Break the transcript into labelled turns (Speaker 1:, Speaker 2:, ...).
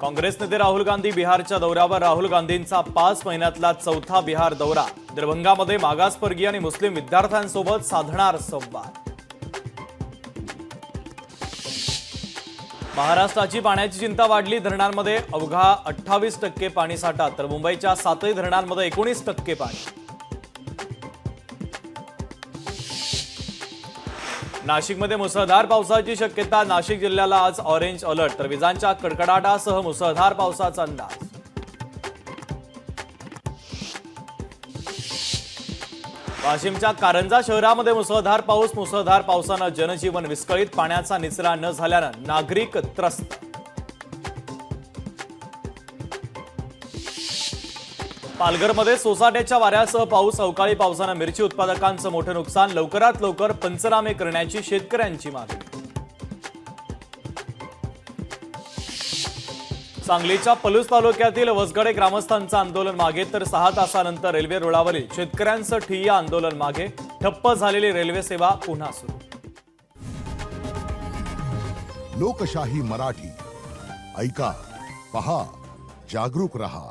Speaker 1: काँग्रेस नेते राहुल गांधी बिहारच्या दौऱ्यावर. राहुल गांधींचा 5 महिन्यातला चौथा बिहार दौरा. दरभंगामध्ये मागासवर्गीय आणि मुस्लिम विद्यार्थ्यांसोबत साधणार संवाद. महाराष्ट्राची पाण्याची चिंता वाढली. धरणांमध्ये अवघा 28% पाणीसाठा, तर मुंबईच्या 7 धरणांमध्ये 19% पाणी. नाशिकमध्ये मुसळधार पावसाची शक्यता. नाशिक जिल्ह्याला आज ऑरेंज अलर्ट, तर विजांच्या कडकडाटासह मुसळधार पावसाचा अंदाज. वाशिमच्या कारंजा शहरामध्ये मुसळधार पाऊस. मुसळधार पावसानं जनजीवन विस्कळीत. पाण्याचा निचरा न झाल्यानं नागरिक त्रस्त. पालघरमध्ये सोसाट्याच्या वाऱ्यासह पाऊस. अवकाळी पावसानं मिरची उत्पादकांचं मोठं नुकसान. लवकरात लवकर पंचनामे करण्याची शेतकऱ्यांची मागणी. सांगलीच्या पलूस तालुक्यातील वसगडे ग्रामस्थांचं आंदोलन मागे, तर 6 तासानंतर रेल्वे रुळावरील शेतकऱ्यांचं ठिय्या आंदोलन मागे. ठप्प झालेली रेल्वे सेवा पुन्हा सुरू.
Speaker 2: लोकशाही मराठी ऐका, पहा, जागरूक रहा.